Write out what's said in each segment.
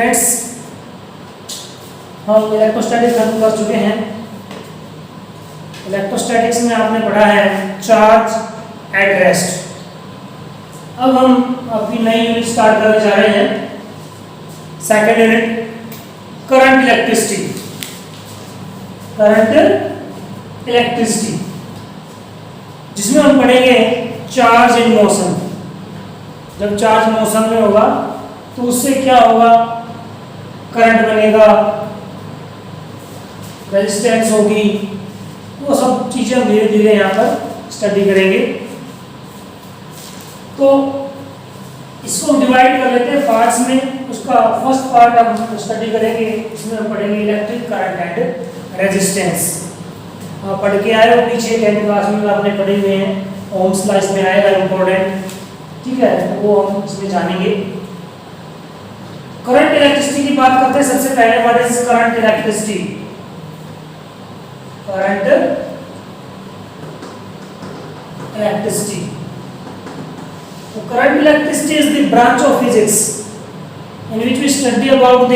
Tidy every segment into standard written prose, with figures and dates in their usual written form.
Friends, हम electrostatics खत्म कर चुके हैं। इलेक्ट्रोस्टैटिक्स में आपने पढ़ा है चार्ज एट रेस्ट। अब हम अपनी नई यूनिट स्टार्ट करने जा रहे हैं। Second unit, current electricity. Current electricity जिसमें हम पढ़ेंगे चार्ज इन मोशन। जब चार्ज मोशन में होगा तो उससे क्या होगा, करंट बनेगा, रेजिस्टेंस होगी, वो सब चीजें हम धीरे धीरे यहाँ पर स्टडी करेंगे। तो इसको हम डिवाइड कर लेते हैं पार्ट्स में। उसका फर्स्ट पार्ट हम स्टडी करेंगे, इसमें हम पढ़ेंगे इलेक्ट्रिक करंट एंड रेजिस्टेंस। आप पढ़ के आए हो पीछे 10th क्लास में आपने पढ़े हुए हैं, ओम्स लॉ इसमें आएगा इम्पोर्टेंट, ठीक है, तो वो हम इसमें जानेंगे। करंट इलेक्ट्रिसिटी की बात करते हैं। सबसे पहले what is current electricity? Current electricity, तो current electricity is the branch of physics in which we study about the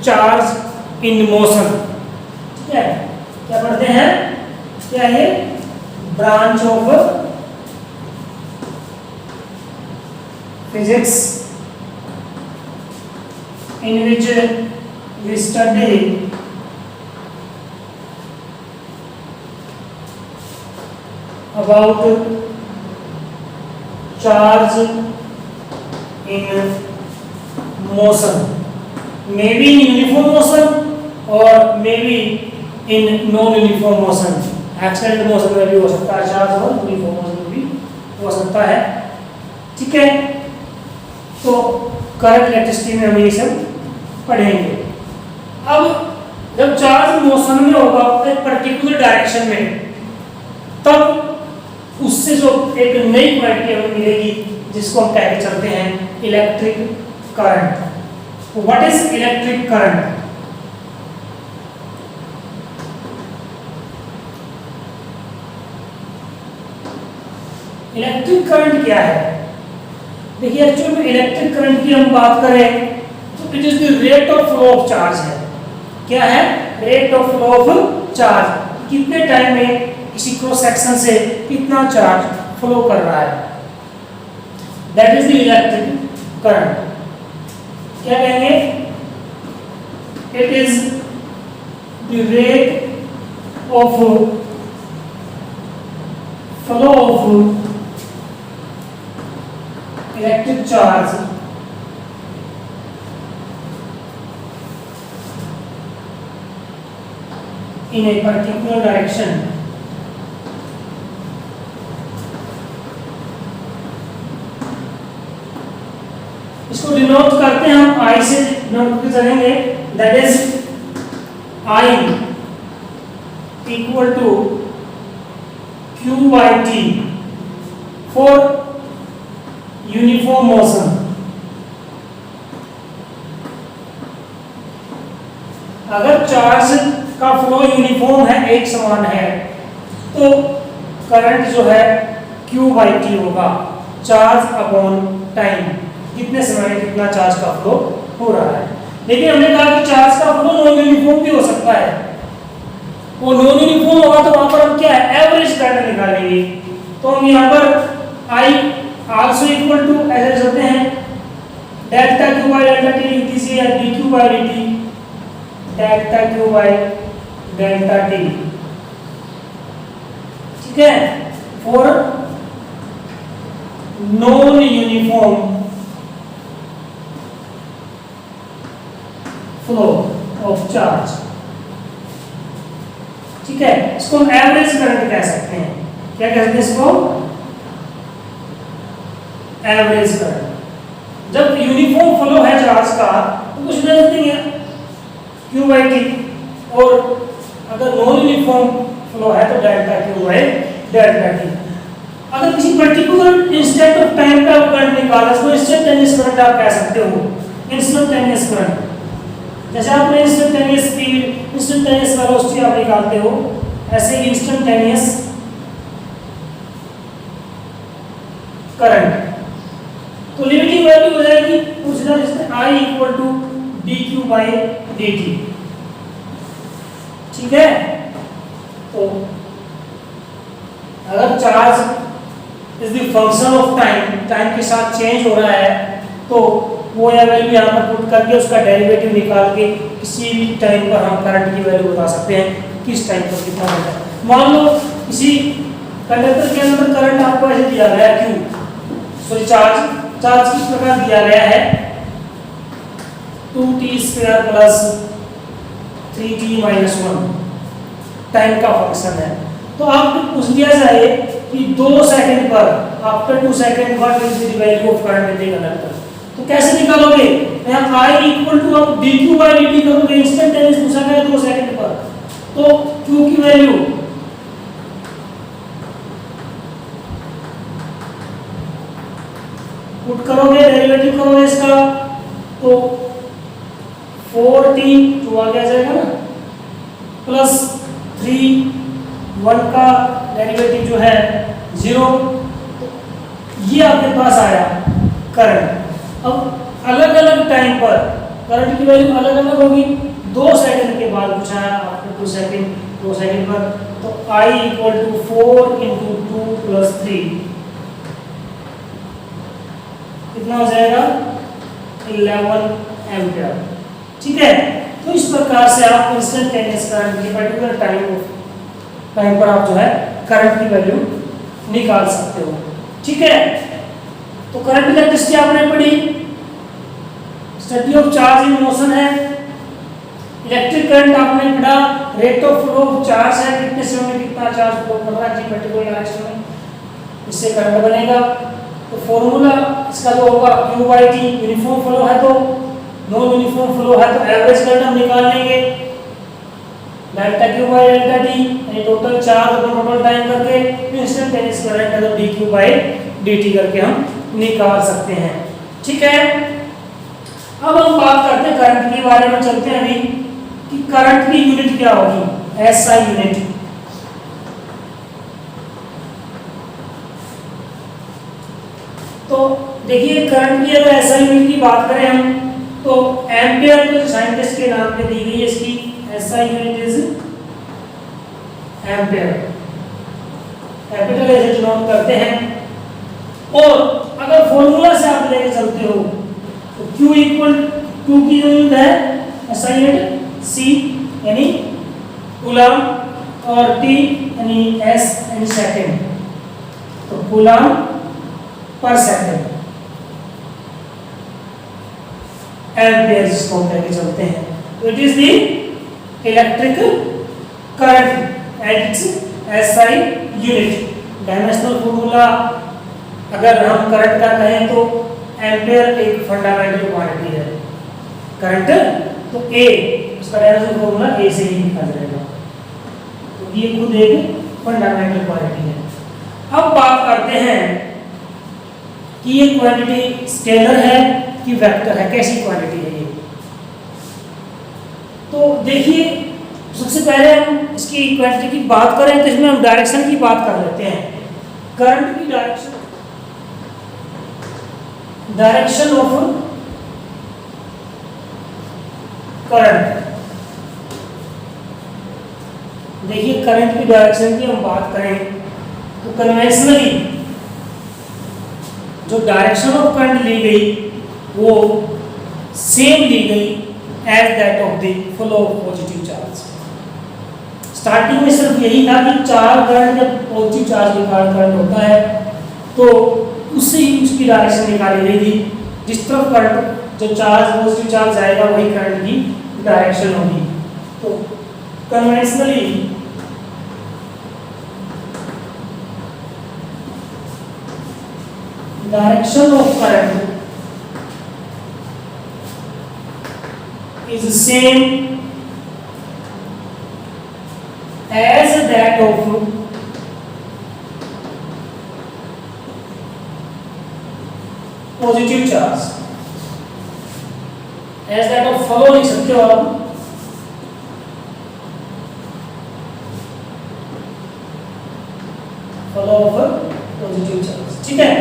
charge in motion. ठीक है, क्या पढ़ते हैं? क्या है? Branch of physics in which we study about charge in motion, maybe in uniform motion or maybe in non-uniform motion। Accident motion में भी हो सकता है चार्ज, और यूनिफॉर्म मोशन में भी हो सकता है। ठीक है, तो करंट इलेक्ट्रिसिटी में हम ये सब पढ़ेंगे। अब जब चार्ज मोशन में होगा एक पर्टिकुलर डायरेक्शन में, तब उससे जो एक नई क्वांटिटी हमें मिलेगी जिसको हम कह के चलते हैं electric current. What is electric current? Electric current क्या है? देखिए, एक्चुअली में इलेक्ट्रिक करंट की हम बात करें तो it is the rate of flow of charge है। क्या है? Rate of flow of charge. कितने टाइम में किसी क्रॉस सेक्शन से कितना चार्ज फ्लो कर रहा है, that is the electric current. क्या कहेंगे? It is the rate of flow of electric charge in a particular direction इसको डिनोट करते हैं हम I से डिनोट करके चलेंगे, that is I equal to Q by T for uniform motion. अगर चार्ज का फ्लो यूनिफॉर्म है, एक समान है, तो करंट जो है Q by T होगा, चार्ज अपॉन टाइम, कितने समय में कितना चार्ज का फ्लो हो रहा है। लेकिन हमने कहा कि चार्ज का फ्लो नॉन यूनिफॉर्म भी हो सकता है। वो नॉन यूनिफॉर्म होगा तो वहां पर हम क्या है, एवरेज करंट निकालेंगे। तो हम यहाँ पर I also equal to ऐसे चलते हैं delta Q by delta T लिखती से या dQ by dt, delta Q by delta T। ठीक है, for non uniform flow of charge. ठीक है, इसको हम एवरेज करंट कह सकते हैं। क्या कहते हैं इसको? Average current. जब यूनिफॉर्म फ्लो है चार्ज का तो कुछ नहीं है Q by T, और अगर नॉन यूनिफॉर्म फ्लो है तो delta Q by delta T। अगर किसी पर्टिकुलर इंस्टेंट ऑफ टाइम का करंट निकाला, उसको इंस्टेंटेनियस करंट आप कह सकते हो। इंस्टेंटेनियस करंट, जैसे आपने इंस्टेंटेनियस स्पीड, इंस्टेंटेनियस वेलोसिटी आप निकालते हो, ऐसे इंस्टेंटेनियस करंट। तो लिमिटिंग वैल्यू हो जाएगी, पूछना जिसमें I equal to d by d t. ठीक है, तो अगर charge is the function of time, time के साथ चेंज हो रहा है, तो वो या वैल्यू यहाँ पर पुट करके उसका डेरिवेटिव निकाल के किसी भी टाइम पर हम करंट की वैल्यू बता सकते हैं, किस टाइम पर कितना होता है। मान लो किसी कंडक्टर के अंदर करंट आपको ऐसे दिया गया है क्यू, सॉरी चार्ज किस प्रकार दिया गया है 2t² plus 3t minus 1 time का फंक्शन है। तो आपको पूछ दिया जाए कि 2 सेकंड पर, after 2 second what is the value of current in the conductor, तो कैसे निकालोगे? यहाँ I इक्वल टू आप dq बाई dt करोगे, इंस्टेंटेनियस पूछा गया 2 सेकंड पर, तो q की वैल्यू पुट करोगे, डेरिवेटिव करोगे इसका, तो 4t 2 आ गया जाएगा ना, प्लस 3 1 का डेरिवेटिव जो है 0, ये आपके पास आया करंट। अब अलग अलग टाइम पर करंट की वैल्यू अलग अलग होगी। 2 सेकंड के बाद पूछा है आपको 2 सेकंड पर, तो I equal to 4 into 2 plus 3 कितना हो जाएगा 11 एम्पियर। ठीक है, तो इस प्रकार से आप इंस्टेंटेनियस करंट की पर्टिकुलर टाइम पर आप जो है करंट की वैल्यू निकाल सकते हो। ठीक है, तो करंट इलेक्ट्रिसिटी आपने पढ़ी, study of charge in motion है। इलेक्ट्रिक करंट आपने पढ़ा, rate of flow of charge है, कितने समय में कितना चार्ज फ्लो कर रहा है पर्टिकुलर डायरेक्शन में, इससे करंट बनेगा। तो फॉर्मूला इसका जो होगा Q by T, uniform flow है तो, नॉन यूनिफॉर्म फ्लो है तो एवरेज करंट हम निकाल लेंगे, delta Q by delta T, यानी टोटल चार्ज और टोटल टाइम करके इंस्टेंटेनियस करंट है तो dq बाई dt करके हम निकाल सकते हैं। ठीक है, अब हम बात करते हैं करंट के बारे में, चलते हैं अभी कि करंट की यूनिट क्या होगी, SI यूनिट। तो देखिए करंट की अगर SI यूनिट की बात करें हम, तो एम्पियर तो साइंटिस्ट के नाम पे दी गई है, इसकी SI unit is ampere, capital ऐसे डिनोट करते हैं। और अगर फॉर्मूला से आप लेके चलते हो तो Q इक्वल टू की यूनिट है SI यूनिट C यानी कूलम और T यानी S यानी सेकंड, तो कूलम पर सेकंड, एम्पियर जिसको हम लेके चलते हैं। तो it is the electric current and it's SI unit. Dimensional formula अगर हम करंट का कहें तो एम्पियर एक फंडामेंटल क्वांटिटी है, करंट तो A, उसका डायमेंशनल फॉर्मूला A से ही लिखा जाएगा, तो ये खुद एक फंडामेंटल क्वांटिटी है। अब बात करते हैं कि ये क्वांटिटी स्केलर है कि वेक्टर है, कैसी क्वांटिटी है ये। तो देखिए सबसे पहले हम इसकी क्वांटिटी की बात करें तो इसमें हम डायरेक्शन की बात कर लेते हैं। करंट की डायरेक्शन ऑफ करंट, देखिए करंट की डायरेक्शन की हम बात करें तो कन्वेंशनली जो डायरेक्शन ऑफ करंट ली गई वो सेम ली गई as that of the flow of positive charge. Starting में सिर्फ यही था कि चार्ज करंट जब पॉजिटिव चार्ज के कारण करंट होता है तो उससे ही उसकी डायरेक्शन निकाली गई थी, जिस तरफ करंट जो चार्ज पॉजिटिव चार्ज जाएगा वही करंट की डायरेक्शन होगी। तो conventionally direction of current is the same as that of positive charge, as that of flow लिख सकते हो आप, flow of positive charge। ठीक है,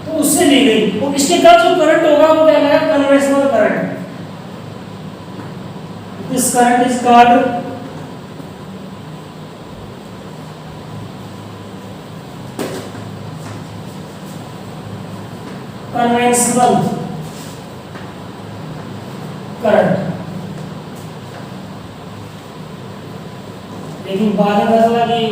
तो उससे ली गई, और इसके बाद जो करंट होगा वो क्या होगा, conventional current. This current is called conventional current। लेकिन बाद में पता चला कि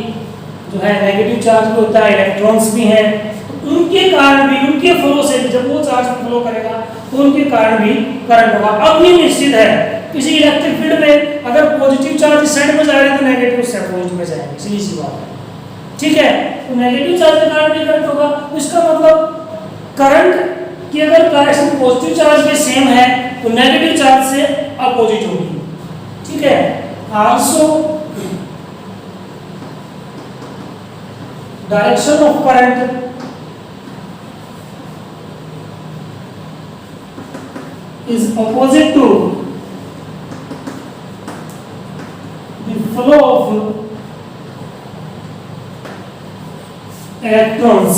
जो है नेगेटिव चार्ज भी होता है, इलेक्ट्रॉन्स भी हैं, तो उनके कारण भी, उनके फ्लो से जब वो चार्ज फ्लो करेगा तो उनके कारण भी करंट होगा। अब ये निश्चित है किसी इलेक्ट्रिक फील्ड में अगर पॉजिटिव चार्ज इस साइड में जा रहा है तो नेगेटिव उस साइड पॉजिटिव में जाएगा, सीधी सी बात है, ठीक है। तो नेगेटिव चार्ज के कारण भी करंट होगा। इसका मतलब करंट की अगर डायरेक्शन पॉजिटिव चार्ज के सेम है तो नेगेटिव चार्ज से अपोजिट होगी, ठीक है। Also direction of current is opposite to the flow of electrons,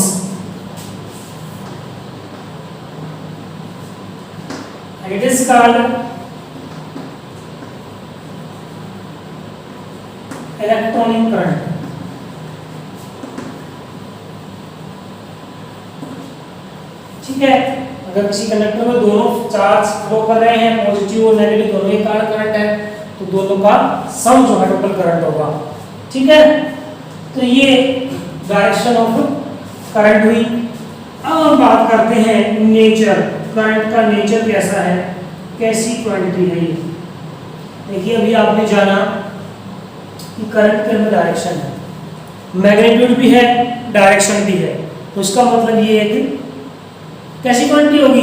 and it is called electronic current। ठीक है, अगर किसी कंडक्टर में दोनों चार्ज फ्लो कर रहे हैं, पॉजिटिव और नेगेटिव दोनों के कारण करंट है, तो दोनों का सम जो है टोटल करंट होगा, ठीक है। तो ये डायरेक्शन ऑफ करंट हुई। अब हम बात करते हैं नेचर, करंट का नेचर कैसा है, कैसी क्वांटिटी है ये। देखिए अभी आपने जाना कि करंट के अंदर डायरेक्शन है, मैग्नीट्यूड भी है, डायरेक्शन भी है, तो इसका मतलब ये है कि कैसी क्वांटिटी होगी।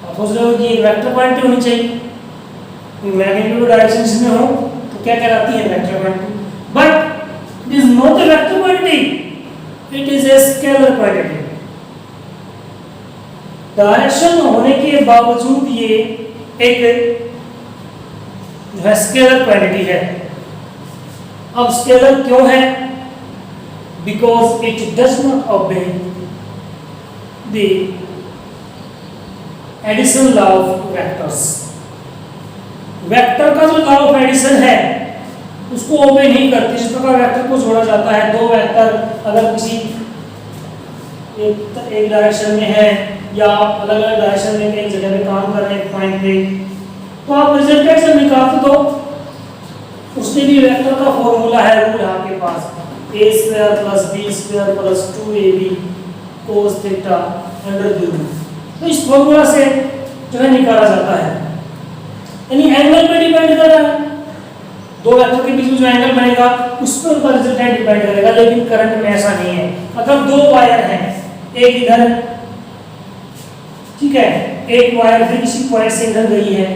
आप सोच रहे हो कि एक वेक्टर क्वांटिटी होनी चाहिए, मैग्नीट्यूड डायरेक्शन इसमें हो तो क्या कहलाती है, vector quantity. But it is not a vector quantity, it is a scalar quantity. Direction होने के बावजूद ये एक जो है स्केलर क्वांटिटी है। अब स्केलर क्यों है, because it does not obey the addition law of vectors। Vector का जो लॉ ऑफ एडिशन है उसको ओबे नहीं करती। जिस प्रकार वेक्टर को जोड़ा जाता है, दो वेक्टर अगर किसी एक डायरेक्शन में है या अलग अलग डायरेक्शन में एक जगह पे काम कर रहे हैं पॉइंट पे, तो आप रिजल्टेंट से निकालते तो उसके भी वेक्टर का फॉर्मूला है, रूल आपके पास, a² + b² + 2ab cos theta under the root. तो इस फॉर्मूला से जो है निकाला जाता है, यानी एंगल पे डिपेंड कर रहा है, दो वेक्टर के बीच में जो एंगल बनेगा उस पर उनका रिजल्टेंट डिपेंड करेगा। लेकिन करंट में ऐसा नहीं है। अगर दो वायर हैं, एक इधर, ठीक है, एक वायर फिर किसी पॉइंट से इधर गई है,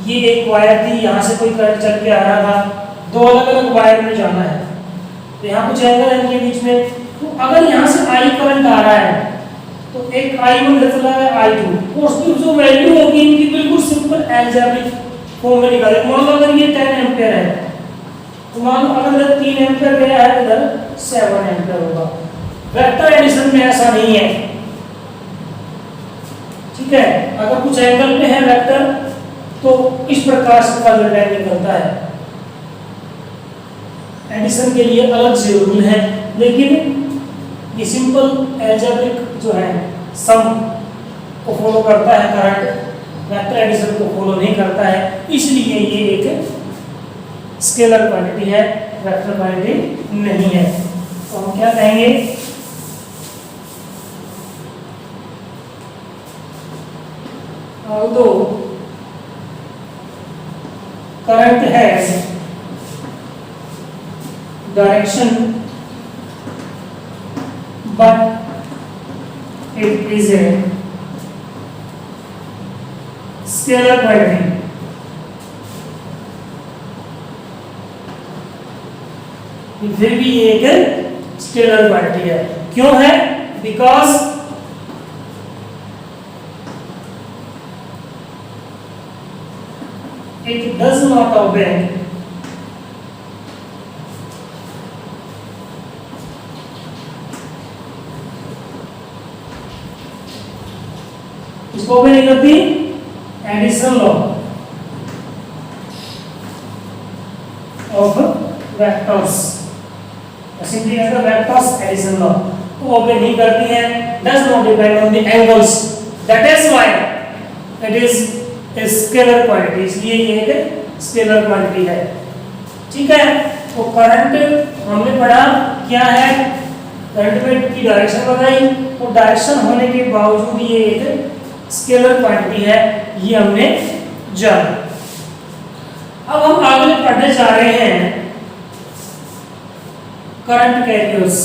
ये एक वायर थी, यहाँ से कोई करंट चल के आ रहा था, दो अलग अलग वायर में जाना है, तो यहाँ कुछ एंगल है इनके बीच में। तो अगर यहाँ से I करंट आ रहा है तो एक I1 चला है, I2, और उसकी जो वैल्यू होगी इनकी बिल्कुल सिंपल अलजेब्रिक फॉर्म में निकाले। मान लो अगर ये 10 एम्पीयर है तो मान लो अगर 3 एम्पीयर गया है इधर 7 एम्पीयर होगा। वेक्टर एडिशन में ऐसा नहीं है, ठीक है। अगर कुछ एंगल पे है वेक्टर तो इस प्रकार से इसका रिजल्टेंट निकलता है। एडिशन के लिए अलग से रूल है, लेकिन ये सिंपल अलजेब्रिक जो है सम को फॉलो करता है करंट, वेक्टर एडिशन को फॉलो नहीं करता है, इसलिए ये एक स्केलर क्वांटिटी है, वेक्टर क्वांटिटी नहीं है। तो हम क्या कहेंगे, although current has direction but it is a scalar quantity। फिर भी ये एक स्केलर क्वांटिटी है। क्यों है, because it does not obey इसको भी नहीं करती addition law. of vectors, simply as the vectors addition law, वो ओबे नहीं करती हैं, does not depend on the angles, that is why it is a scalar quantity, इसलिए ये एक स्केलर क्वांटिटी है। ठीक है, तो करंट हमने पढ़ा क्या है, करंट में की डायरेक्शन बताई, और डायरेक्शन होने के बावजूद ये एक स्केलर क्वांटिटी है, ये हमने जाना। अब हम आगे पढ़ने जा रहे हैं current carriers.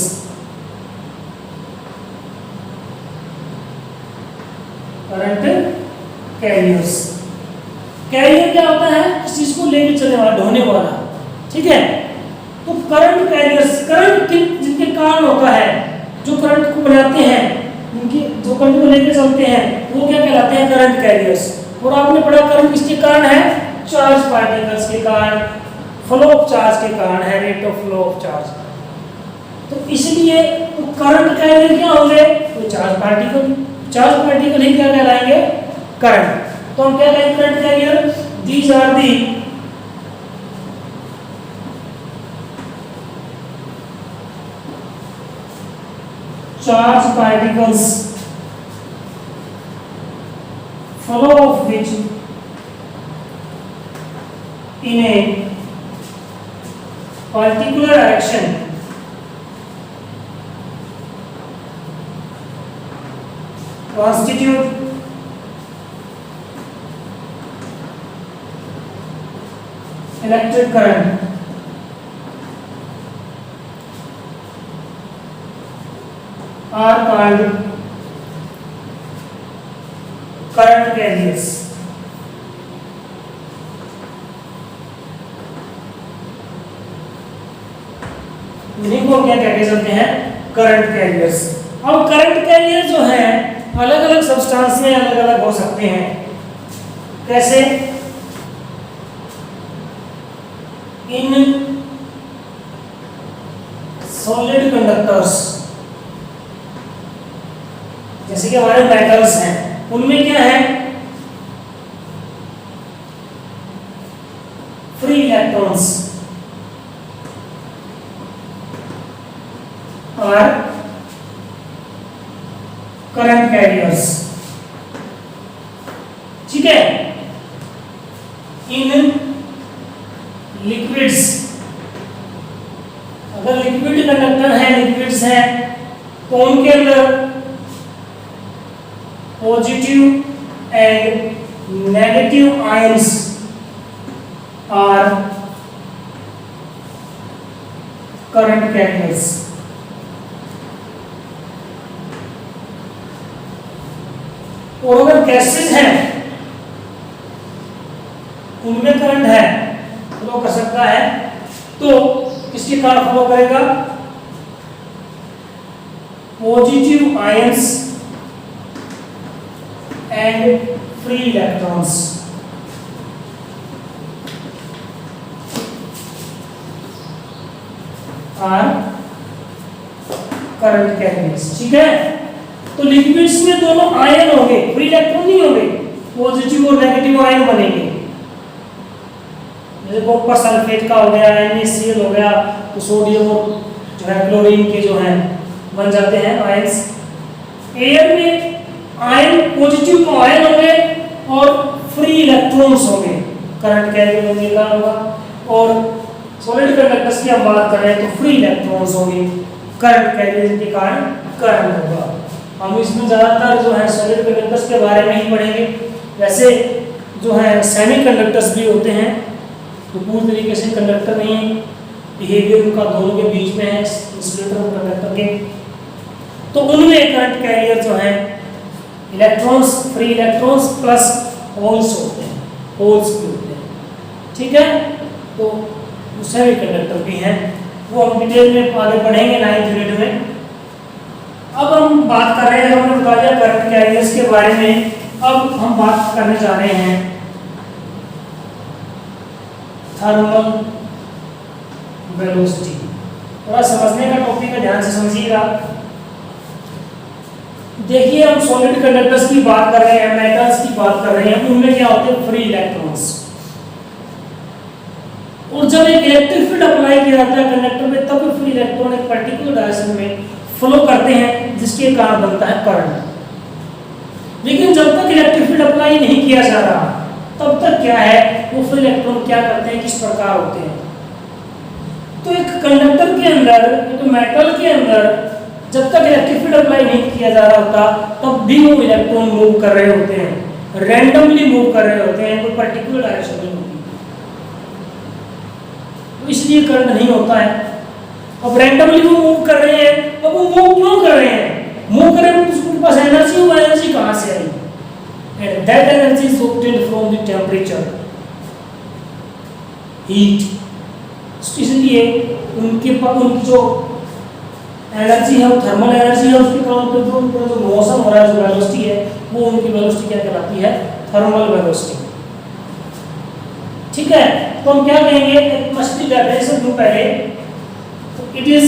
Current carriers, carrier क्या होता है, इस चीज को लेकर चलने वाला, ढोने वाला। ठीक है, तो करंट कैरियर्स, करंट जिनके कारण होता है, जो करंट को बनाते हैं, उनकी जो करंट को लेकर चलते हैं, वो क्या कहलाते हैं, करंट कैरियर्स। और आपने पढ़ा करंट किसके कारण है, चार्ज पार्टिकल्स के कारण, फ्लो ऑफ चार्ज के कारण है, rate of flow of charge. तो इसलिए तो करंट कैरियर क्या होंगे, तो चार्ज पार्टिकल, चार्ज पार्टिकल ही क्या कहलाएंगे, करंट। तो हम क्या कहेंगे current carrier, these are the charge particles flow of which in a particular direction constitute electric current are called current carriers। इन्हीं को क्या कहते हैं, करंट कैरियर्स। अब करंट कैरियर जो है अलग अलग सब्सटेंस में अलग अलग हो सकते हैं। कैसे, इन सॉलिड कंडक्टर्स, जैसे कि हमारे मेटल्स हैं, उनमें क्या है, फ्री इलेक्ट्रॉन्स और करंट कैरियर्स। ठीक है, इन लिक्विड्स, अगर लिक्विड कंडक्टर है, लिक्विड्स है, तो उनके अंदर positive and negative ions are current carriers। और अगर गैसेस हैं, उनमें करंट है, फ्लो कर सकता है, तो किसके कारण फ्लो करेगा, positive ions and free electrons are current carriers। ठीक है, तो लिक्विड्स में दोनों आयन होंगे, फ्री इलेक्ट्रॉन नहीं होंगे, पॉजिटिव और नेगेटिव आयन बनेंगे। जैसे कॉपर सल्फेट का हो गया, NaCl हो गया, तो सोडियम और जो है क्लोरीन के जो है बन जाते हैं आयंस। एयर में आयन, पॉजिटिव तो आयन होंगे और फ्री इलेक्ट्रॉन्स होंगे, करंट कैरियर होने का होगा। और सॉलिड कंडक्टर्स की हम बात कर रहे हैं, तो फ्री इलेक्ट्रॉन्स होंगे, करंट कैरियर के कारण करंट होगा। हम इसमें ज़्यादातर जो है सॉलिड कंडक्टर्स के बारे में ही पढ़ेंगे। वैसे जो है सेमी कंडक्टर्स भी होते हैं, तो पूरी तरीके से कंडक्टर नहीं है, बिहेवियर उनका दोनों के बीच में है, इंसुलेटर और कंडक्टर के, तो उनमें करंट कैरियर जो है electrons, free electrons plus holes होते हैं, होल्स भी होते हैं। ठीक है, तो सेमी कंडक्टर भी हैं, वो हम डिटेल में आगे पढ़ेंगे 9th यूनिट में। अब हम बात कर रहे हैं, हमने बता दिया करंट कैरियर्स के बारे में। अब हम बात करने जा रहे हैं थर्मल वेलोसिटी। थोड़ा समझने का टॉपिक है, ध्यान से समझिएगा। देखिए, हम सॉलिड कंडक्टर्स की बात कर रहे हैं, मेटल्स की बात कर रहे हैं, उनमें क्या होते हैं, फ्री इलेक्ट्रॉन्स। और जब एक इलेक्ट्रिक फील्ड अप्लाई किया जाता है कंडक्टर में, तब फिर इलेक्ट्रॉन एक पर्टिकुलर डायरेक्शन में फ्लो करते हैं, जिसके कारण बनता है करंट। लेकिन जब तक इलेक्ट्रिक फील्ड अप्लाई नहीं किया जा रहा, तब तक क्या है, वो फिर इलेक्ट्रॉन क्या करते हैं, किस प्रकार होते हैं। तो एक कंडक्टर के अंदर, एक मेटल के अंदर जब तक इलेक्ट्रिक फील्ड अप्लाई नहीं किया जा रहा होता, तब भी वो इलेक्ट्रॉन मूव कर रहे होते हैं, रैंडमली मूव कर रहे होते हैं, कोई पर्टिकुलर डायरेक्शन में। तो इसलिए करंट नहीं होता है। अब रैंडमली वो मूव कर रहे हैं, अब वो मूव क्यों कर रहे हैं, मूव कर रहे हैं तो उसके पास एनर्जी, वो एनर्जी कहां से आई, and that energy is obtained from the temperature, heat. इसलिए उनके पास उनकी जो एनर्जी है, वो थर्मल एनर्जी है, उसके कारण पे जो मोशन हो रहा है, जो वेलोसिटी है, वो उनकी वेलोसिटी क्या कहलाती है, थर्मल वेलोसिटी। ठीक है, तो हम क्या कहेंगे, मस्ती डेफिनेशन दूं पहले। It is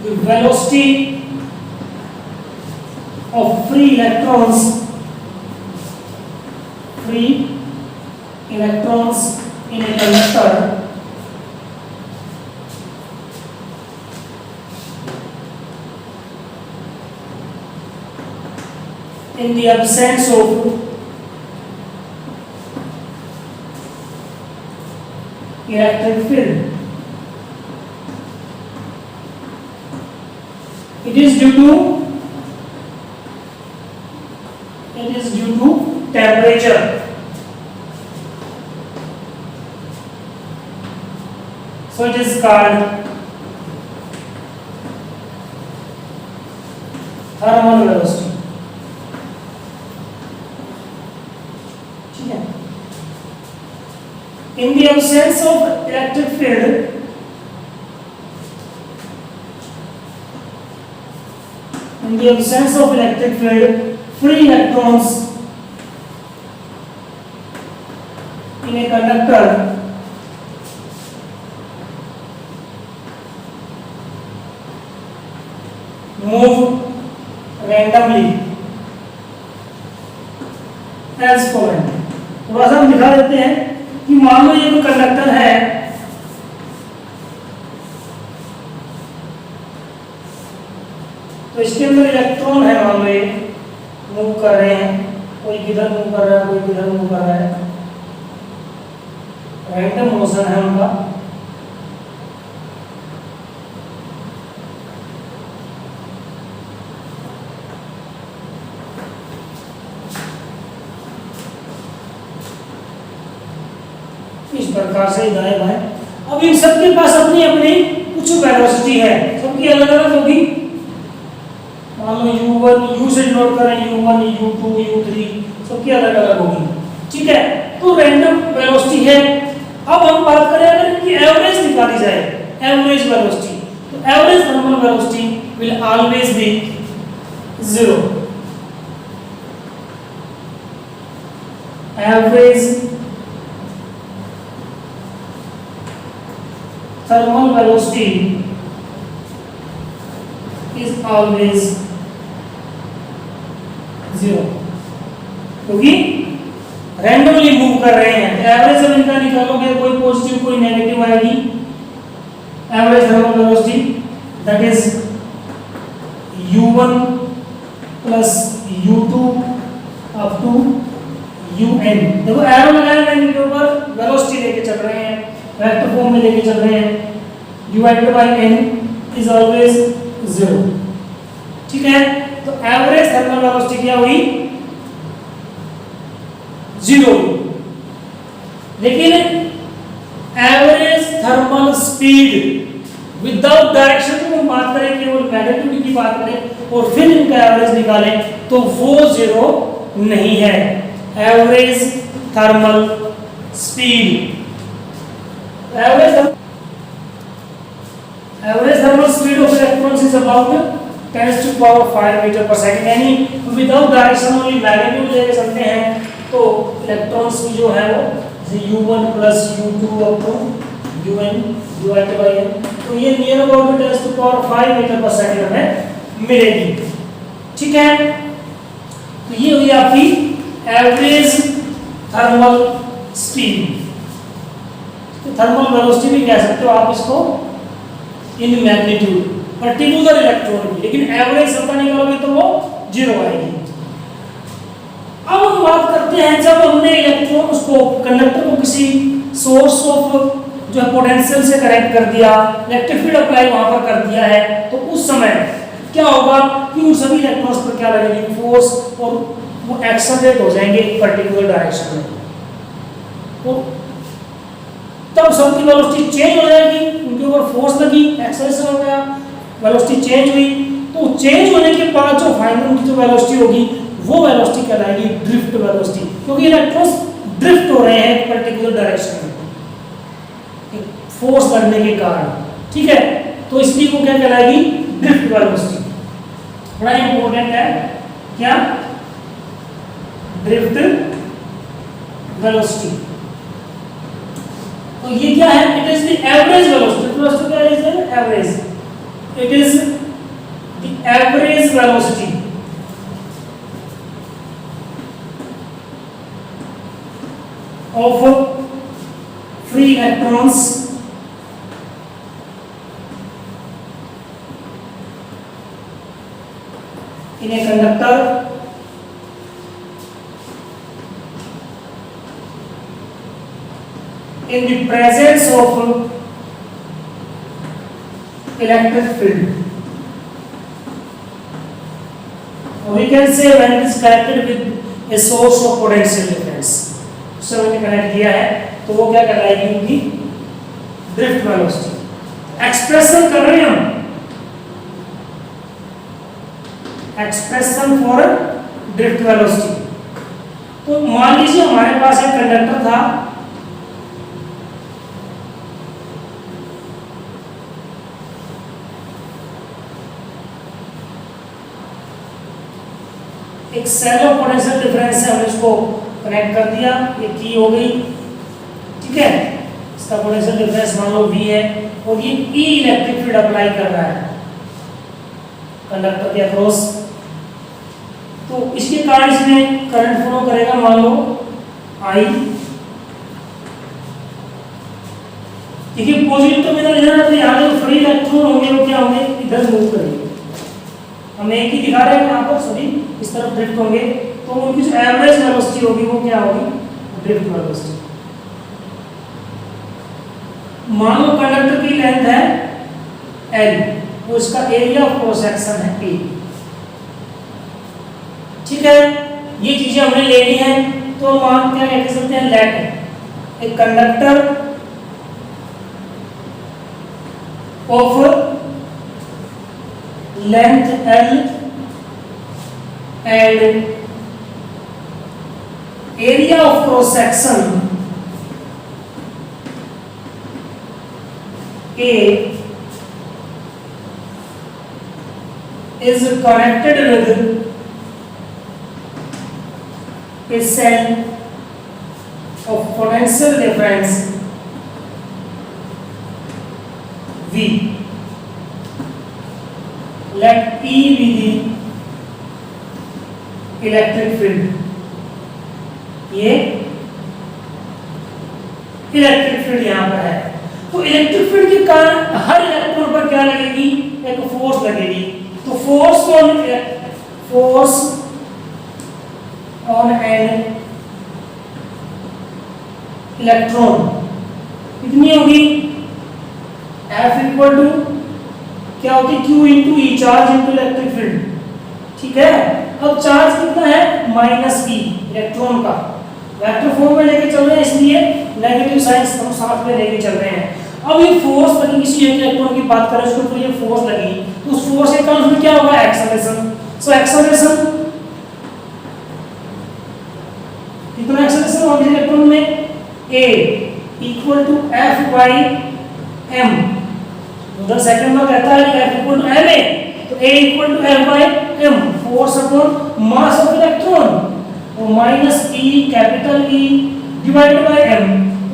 the velocity of free electrons in a conductor in the absence of electric field. It is due to temperature. So it is called thermal velocity. ठीक है, in the absence of electric field, free electrons in a conductor move randomly as following. थोड़ा सा हम दिखा देते हैं कि मान लो ये कोई कंडक्टर है, तो इसके अंदर इलेक्ट्रॉन है, मान लो ये मूव कर रहे हैं, कोई किधर मूव कर रहा है, कोई किधर मूव कर रहा है, रैंडम मोशन है उनका। इस प्रकार से दाएं बाएं। अब इन सबके पास अपनी अपनी कुछ वेलोसिटी है, सबकी अलग अलग होगी। मान लो u1, u से डिनोट करें u1, u2, u3, सबकी अलग अलग होगी। ठीक है, तो रैंडम वेलोसिटी है। अब हम बात करें अगर इनकी एवरेज निकाली जाए, एवरेज वेलोसिटी, तो average thermal velocity will always be 0। Average thermal velocity is always 0, क्योंकि रैंडमली मूव कर रहे हैं। एवरेज जब इनका निकालोगे, कोई पॉजिटिव कोई नेगेटिव आएगी। Average thermal velocity that is u1 plus u2 up to un। देखो एरो लगाया मैंने इनके ऊपर, वेलोसिटी लेके चल रहे हैं, वेक्टर फॉर्म में लेके चल रहे हैं। u/n is always 0। ठीक है, तो एवरेज थर्मल वेलोसिटी क्या हुई, 0। लेकिन average thermal speed without direction की हम बात करें, केवल मैग्नीट्यूड की बात करें और फिर इनका एवरेज निकालें, तो वो 0 नहीं है। Average thermal speed, average thermal speed of electrons is about 10⁵ meter per second, यानी विदाउट डायरेक्शन ओनली मैग्नीट्यूड लेके चलते हैं, तो इलेक्ट्रॉन्स की जो है वो u1 plus u2 up to un divided by n, तो ये near about 10⁵ meter per second हमें मिलेगी। ठीक है, तो ये हुई आपकी एवरेज थर्मल स्पीड। तो थर्मल वेलोसिटी भी कह सकते हो आप इसको इन मैग्नीट्यूड पर्टिकुलर इलेक्ट्रॉन की, लेकिन एवरेज सबका निकालोगे तो वो 0 आएगी। अब हम बात करते हैं जब हमने इलेक्ट्रॉन उसको कंडक्टर को किसी सोर्स ऑफ जो है पोटेंशियल से कनेक्ट कर दिया, इलेक्ट्रिक फील्ड अप्लाई वहां पर कर दिया है, तो उस समय क्या होगा कि उन सभी इलेक्ट्रॉन्स पर क्या लगेगी फोर्स, और वो एक्सेलरेट हो जाएंगे एक पर्टिकुलर डायरेक्शन में। तो तब सबकी वेलोसिटी चेंज हो जाएगी, उनके ऊपर फोर्स लगी, एक्सेलरेशन हो गया, वेलोसिटी चेंज हुई। तो चेंज होने के बाद जो फाइनल उनकी जो वेलोसिटी होगी वो वेलोसिटी कहलाएगी ड्रिफ्ट वेलोसिटी, क्योंकि इलेक्ट्रॉन्स ड्रिफ्ट हो रहे हैं एक पर्टिकुलर डायरेक्शन में फोर्स लगने के कारण, ठीक है। तो इसलिए वो क्या कहलाएगी ड्रिफ्ट वेलोसिटी। बड़ा इंपॉर्टेंट है क्या, ड्रिफ्ट वेलोसिटी। तो ये क्या है, it is the average velocity. Velocity क्या है, average, it is the average velocity of free electrons in a conductor in the presence of electric field. We can say when it is connected with a source of potential difference, उससे मैंने connect किया है, तो वो क्या कहलाएगी उनकी drift velocity. Expression कर रहे हैं हम, एक्सप्रेशन फॉर ड्रिफ्ट वेलोसिटी। तो मान लीजिए हमारे पास एक कंडक्टर था, एक सेल ऑफ पोटेंशियल डिफरेंस से हमने इसको कनेक्ट कर दिया, ये की हो गई, ठीक है। इसका पोटेंशियल डिफरेंस मान लो V है, और ये E इलेक्ट्रिक फील्ड अप्लाई कर रहा है कंडक्टर के अक्रॉस। तो इसके कारण इसमें करंट फ्लो करेगा, मान लो I। देखिए पॉजिटिव तो मेरा लेना है, तो यहाँ जो फ्री इलेक्ट्रॉन होंगे वो क्या होंगे, इधर मूव करेंगे। हम एक ही दिखा रहे हैं यहाँ पर, सभी इस तरफ ड्रिफ्ट होंगे, तो उनकी जो एवरेज वेलोसिटी होगी वो क्या होगी, ड्रिफ्ट वेलोसिटी। मान लो कंडक्टर की लेंथ है L, वो इसका एरिया ऑफ क्रॉस सेक्शन है A, ठीक है। ये चीजें हमने लेनी है, तो मान क्या कह सकते हैं, लेट एक conductor of length L and area of cross section A is connected with a cell of potential difference V. Let P be the electric field. ये इलेक्ट्रिक फील्ड यहाँ पर है। तो इलेक्ट्रिक फील्ड के कारण हर इलेक्ट्रॉन पर क्या लगेगी, एक फोर्स लगेगी। तो फोर्स ऑन एन इलेक्ट्रॉन कितनी होगी, F इक्वल टू क्या होती है, Q इंटू ई, चार्ज इंटू इलेक्ट्रिक फील्ड, ठीक है। अब चार्ज कितना है, -e इलेक्ट्रॉन का, वेक्टर फॉर्म में लेके चल रहे हैं, इसलिए नेगेटिव साइन हम साथ में लेके चल रहे हैं। अब ये फोर्स लगी किसी एक इलेक्ट्रॉन की बात करें, उसके ऊपर ये फोर्स लगी, तो उस फोर्स के कारण उसमें क्या होगा, एक्सेलरेशन। सो एक्सेलरेशन कितना एक्सेलरेशन होगा इलेक्ट्रॉन में, A equal to F by m। उधर सेकंड में कहता है F इक्वल टू ma, तो A equal to F by m, force upon mass of electron, और minus E capital E divided by m,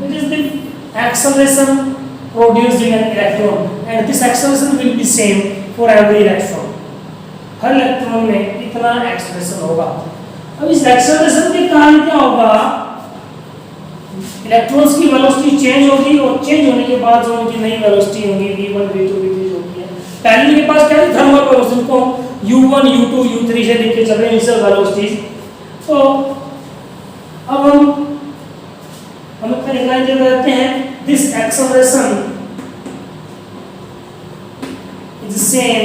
it is the acceleration produced in an electron, and this acceleration will be same for every electron. हर electron में इतना acceleration होगा। अब इस acceleration के कारण क्या होगा, इलेक्ट्रॉन्स की वेलोसिटी चेंज होगी और चेंज होने के बाद जो उनकी नई वेलोसिटी होगी v1 v2 v3 जो होती है, पहले के पास क्या है थर्मल वेलोसिटी को u1 u2 u3 से लिख के चल रहे हैं इनिशियल वेलोसिटीज। तो अब हम इतना निकाल के कहते हैं this acceleration is same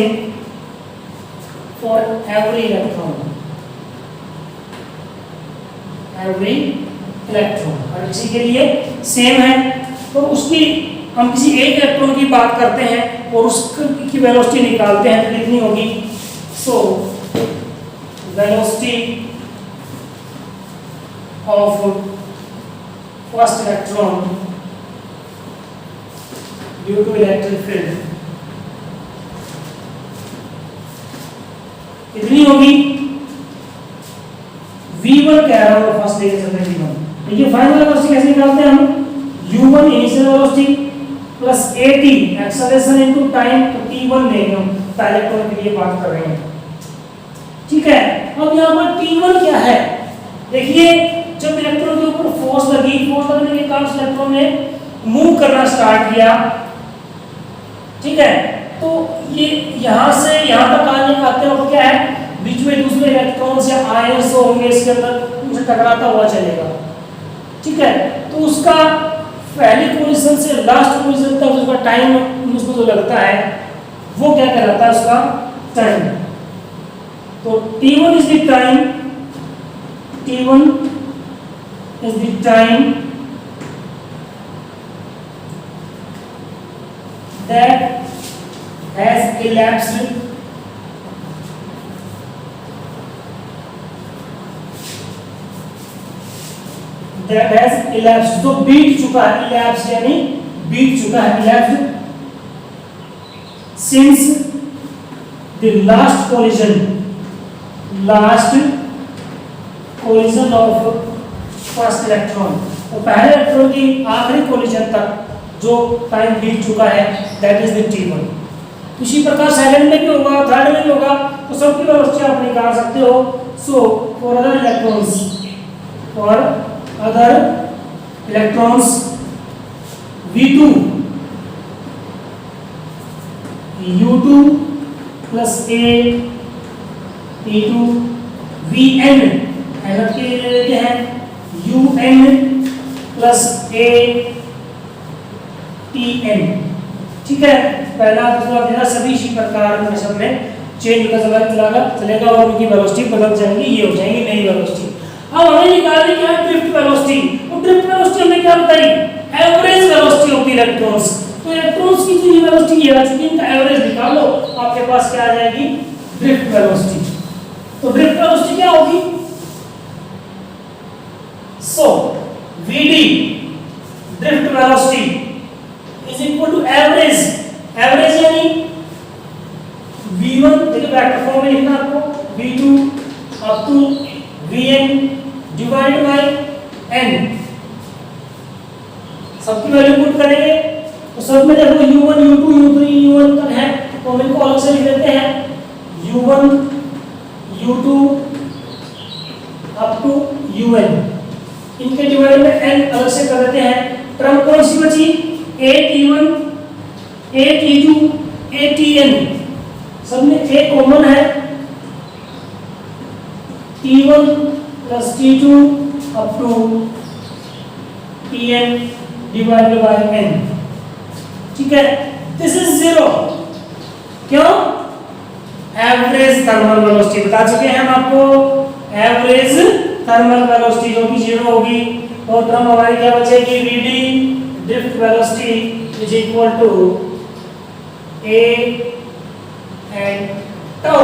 for every electron, every electron और इसी के लिए सेम है। तो उसकी हम किसी एक इलेक्ट्रॉन की बात करते हैं और उसकी वेलोसिटी निकालते हैं तो कितनी होगी, so velocity of first electron due to electric field कितनी होगी, v1 कह रहा हूं फर्स्ट लेके चलते हैं v1। देखिए फाइनल वेलोसिटी कैसे निकालते हैं हम, u1 initial velocity plus at acceleration into time, तो t1 लेंगे हम पहले इलेक्ट्रॉन के लिए बात कर रहे हैं, ठीक है। अब यहां पर t1 क्या है, देखिए जब इलेक्ट्रॉन के ऊपर फोर्स लगी, फोर्स लगने के कारण इलेक्ट्रॉन ने मूव करना स्टार्ट किया, ठीक है। तो ये यहां से यहां तक आने का आते वक्त क्या है, बीच में दूसरे इलेक्ट्रॉन्स या आयंस होंगे इसके अंदर, उनसे टकराता हुआ चलेगा, ठीक है। तो उसका पहली पोजीशन से लास्ट पोजीशन तक उसका टाइम उसको जो लगता है वो क्या कहलाता है, उसका टाइम। तो t1 is the time, t1 is the time that has elapsed तो बीत चुका है, elapsed यानी बीत चुका है, elapsed since the last collision of first electron, तो पहले इलेक्ट्रॉन की आखिरी कोलिजन तक जो टाइम बीत चुका है दैट इज द t1। इसी प्रकार सेकंड में भी होगा, थर्ड में भी होगा, तो सबकी वेलोसिटी आप निकाल सकते हो। So for other electrons v2 u2 plus a t2 vn energy के लिए लेते हैं un प्लस a tn, ठीक है। पहला दूसरा तेरा सभी इसी प्रकार में सब में चेंज होता चलेगा और उनकी वेलोसिटी बदल जाएंगी, ये हो जाएंगी नई वेलोसिटी। अब हमें निकालनी क्या है, ड्रिफ्ट वेलोसिटी। तो ड्रिफ्ट वेलोसिटी हमने क्या बताई, average velocity of the electrons. तो इलेक्ट्रॉन्स की जो वेलोसिटी है चूंकि इनका एवरेज निकालो, आपके पास क्या आ जाएगी, ड्रिफ्ट वेलोसिटी। तो ड्रिफ्ट वेलोसिटी क्या होगी, so vd drift velocity is equal to average, average यानी v1 देखिए वेक्टर फॉर्म में लिखना आपको, v2 up to vn divide by n, सबकी वैल्यू पुट करेंगे तो सब में देखो u1 u2 u3 u1 तक है, तो हम इनको अलग से लिख देते हैं u1 u2 up to un, इनके डिवाइड में n अलग से कर देते हैं। टर्म कौन सी बची, at1 at2 atn, सब में a कॉमन है, t1 plus t2 up to tn divided by n, ठीक है। दिस इज जीरो, क्यों, एवरेज थर्मल वेलोसिटी बता चुके हैं हम आपको, एवरेज थर्मल वेलोसिटी जो कि जीरो होगी। तो टर्म हमारी क्या बचेगी, vd drift velocity is equal to a and tau,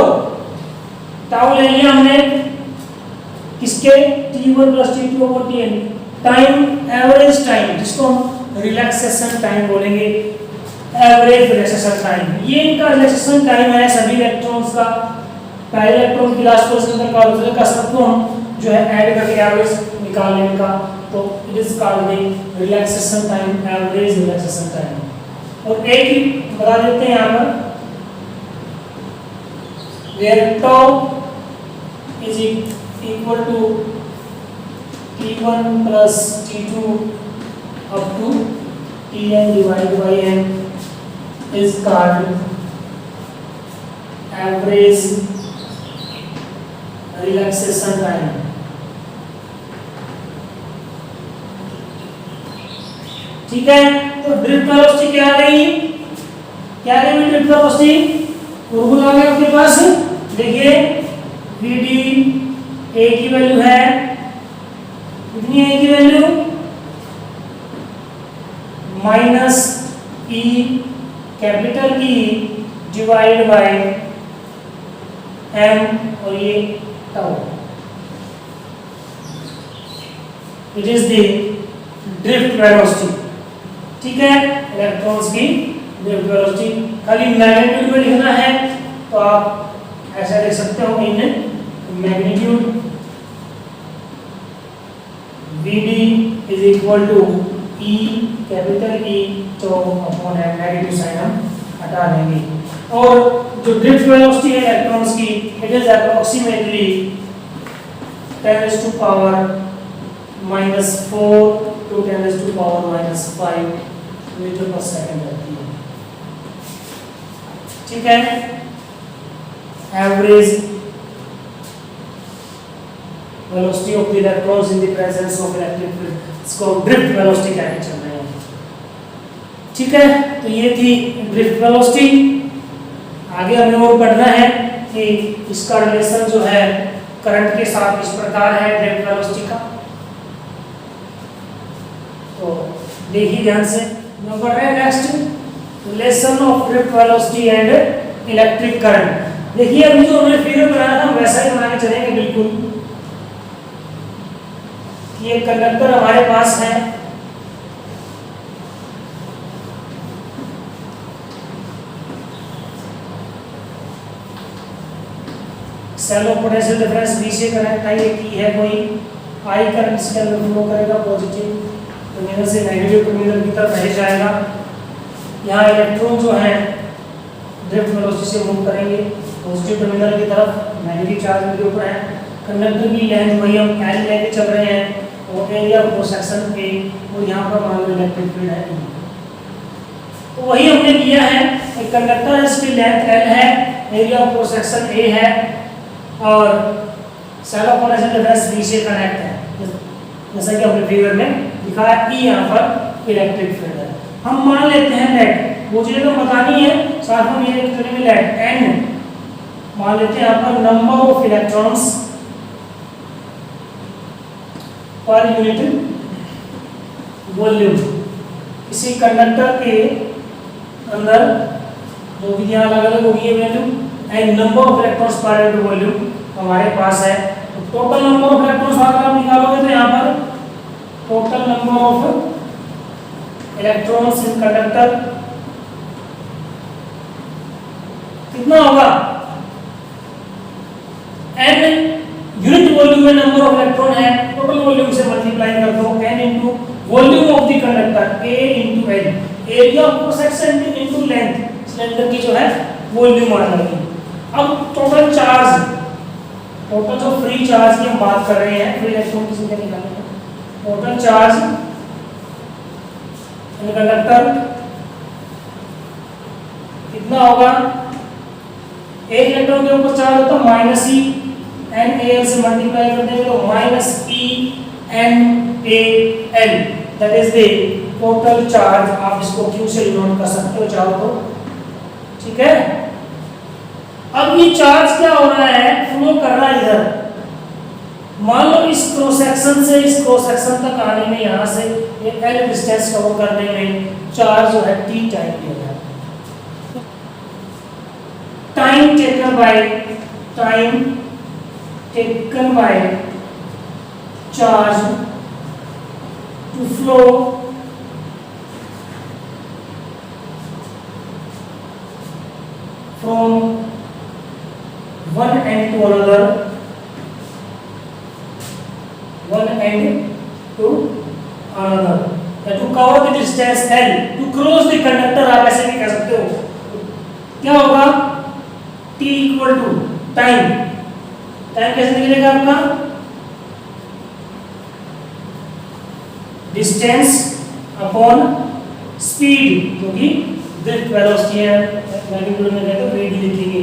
tau ले लिया हमने किसके, t1 plus t2 upon tn, time average time जिसको हम रिलैक्सेशन टाइम बोलेंगे, एवरेज रिलैक्सेशन टाइम, ये इनका रिलैक्सेशन टाइम है सभी इलेक्ट्रॉन्स का, पहले इलेक्ट्रॉन की लास्ट पोजीशन तक का दूसरे का सबको हम जो है ऐड करके एवरेज निकालने का, तो it is called the relaxation time, average relaxation time. और एक ही बता देते हैं यहां पर, where tau is equal to T1 plus T2 up to Tn divide by n is called average relaxation time. ठीक है, तो ड्रिफ्ट वेलोसिटी क्या आ गई? क्या आ गई ड्रिफ्ट वेलोसिटी? फॉर्मूला आ गया आपके पास, देखिए Vd a की वैल्यू है कितनी है? a की value minus e capital E divide by m और ये tau, it is the drift velocity. ठीक है, इलेक्ट्रॉन्स की ड्रिफ्ट वेलोसिटी। खाली मैग्नीट्यूड में लिखना है तो आप ऐसा लिख सकते हो in magnitude Vd is equal to E capital E तो अपॉन m, नेगेटिव साइन हम हटा देंगे। और जो ड्रिफ्ट वेलोसिटी है इलेक्ट्रॉन्स की, it is approximately 10 to power -4 to 10 to power -5 meter per second रहती है। ठीक है, average velocity of the electrons in the presence of electric field, इसको ड्रिफ्ट वेलोसिटी कहते चल रहे हैं। ठीक है, तो ये थी ड्रिफ्ट वेलोसिटी। आगे हमें और पढ़ना है कि इसका रिलेशन जो है करंट के साथ इस प्रकार है ड्रिफ्ट वेलोसिटी का। तो देखिए ध्यान से, हम पढ़ रहे हैं next relation of drift velocity and electric current. देखिए अभी जो हमने फिगर बनाया था वैसा ही बना के चलेंगे बिल्कुल। ये कंडक्टर हमारे पास है, cell of potential difference V से कनेक्ट आई की है कोई I करंट इसके अंदर फ्लो करेगा, पॉजिटिव टर्मिनल से नेगेटिव टर्मिनल की तरफ रह जाएगा। यहाँ इलेक्ट्रॉन जो है ड्रिफ्ट वेलोसिटी से मूव करेंगे पॉजिटिव टर्मिनल की तरफ, नेगेटिव चार्ज इनके ऊपर है। कंडक्टर की लेंथ वही हम L लेके चल रहे हैं और area of cross section A, और यहाँ पर मान लो इलेक्ट्रिक फील्ड है E। तो वही हमने किया है, एक कंडक्टर है इसकी लेंथ L है, area of cross section A है और cell of potential difference V से कनेक्ट है, जैसा कि हमने फिगर में दिखाया। E यहाँ पर इलेक्ट्रिक फील्ड है। हम मान लेते हैं नेट, वो चीजें तो बतानी है, साथ में ये करेंगे नेट n मान लेते हैं यहाँ पर number of electrons per unit volume. किसी कंडक्टर के अंदर जो भी यहाँ अलग अलग होगी ये value and number of electrons per unit volume हमारे पास है। तो टोटल नंबर ऑफ इलेक्ट्रॉन्स अगर आप निकालोगे तो यहाँ पर total number of electrons in conductor कितना होगा? n यूनिट वॉल्यूम में नंबर ऑफ इलेक्ट्रॉन है, टोटल वॉल्यूम से मल्टीप्लाई कर दो n into volume of the conductor a into n, area of cross section into length, cylinder की जो है वॉल्यूम आ जाएगी। अब टोटल चार्ज, टोटल जो फ्री चार्ज की हम बात कर रहे हैं, फ्री इलेक्ट्रॉन की संख्या निकालनी है। टोटल चार्ज इन कंडक्टर कितना होगा? एक इलेक्ट्रॉन के ऊपर चार्ज होता है minus e, n A l से मल्टीप्लाई कर देंगे तो minus e n A l, that is the total charge. आप इसको क्यू से डिनोट कर सकते हो चाहो तो। ठीक है, अब ये चार्ज क्या हो रहा है? फ्लो कर रहा है इधर। मान लो इस क्रॉस सेक्शन से इस क्रॉस सेक्शन तक आने में, यहाँ से ये एल डिस्टेंस कवर करने में चार्ज जो है टी टाइम लिया है। Time taken by charge to flow from one end to another, to cover the distance L, to cross the conductor, आप ऐसे भी कह सकते हो। क्या होगा? T equal to टाइम कैसे निकलेगा आपका? डिस्टेंस अपॉन स्पीड, क्योंकि ड्रिफ्ट वेलोसिटी है, मैग्नीट्यूड में कहते हैं वीडी लिखेंगे।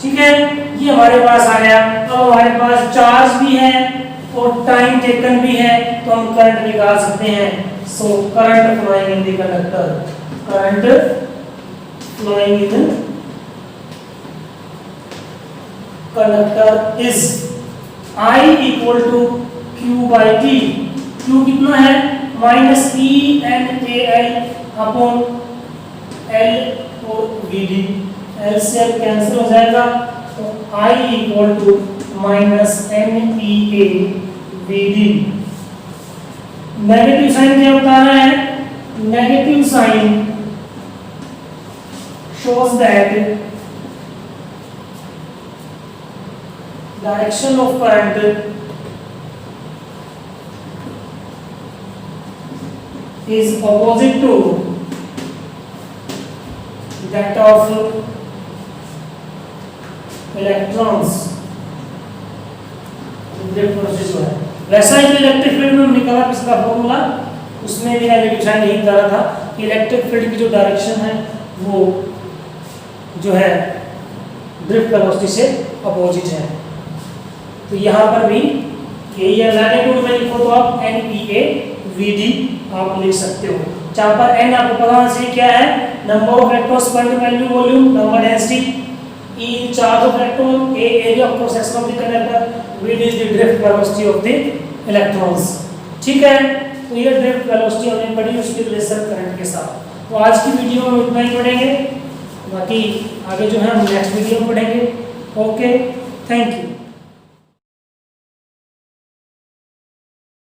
ठीक है, ये हमारे पास आ गया। अब हमारे पास चार्ज भी है और टाइम टेकन भी है, तो हम करंट निकाल सकते हैं। So current flowing in the conductor, current flowing in conductor is I equal to Q by T। Q कितना है? Minus e n A I upon l और वी डी। एल से एल कैंसिल हो जाएगा, तो I equal to minus n e A v d. Negative sign क्या बताना है? Negative sign shows that direction of current is opposite to that of electrons। Electric process जो है वैसा ही इलेक्ट्रिक फील्ड में निकाला पिछला फॉर्मूला, उसमें भी नेगेटिव साइन यही बता रहा था कि इलेक्ट्रिक फील्ड की जो डायरेक्शन है वो जो है ड्रिफ्ट वेलोसिटी से अपोजिट है। तो यहाँ पर भी यही है, मैग्नीट्यूड में लिखो तो आप n e A v d आप लिख सकते हो। जहाँ पर एन आपको पता होना चाहिए क्या है? Number of electrons per value volume, number density, e charge of electron, A area of cross section of the conductor, v d is the drift velocity of the electrons. ठीक है, तो ये ड्रिफ्ट वेलोसिटी हमने पढ़ी उसके relation current के साथ। तो आज की वीडियो में इतना ही पढ़ेंगे, बाकी आगे जो है हम नेक्स्ट वीडियो में पढ़ेंगे। Okay, thank you.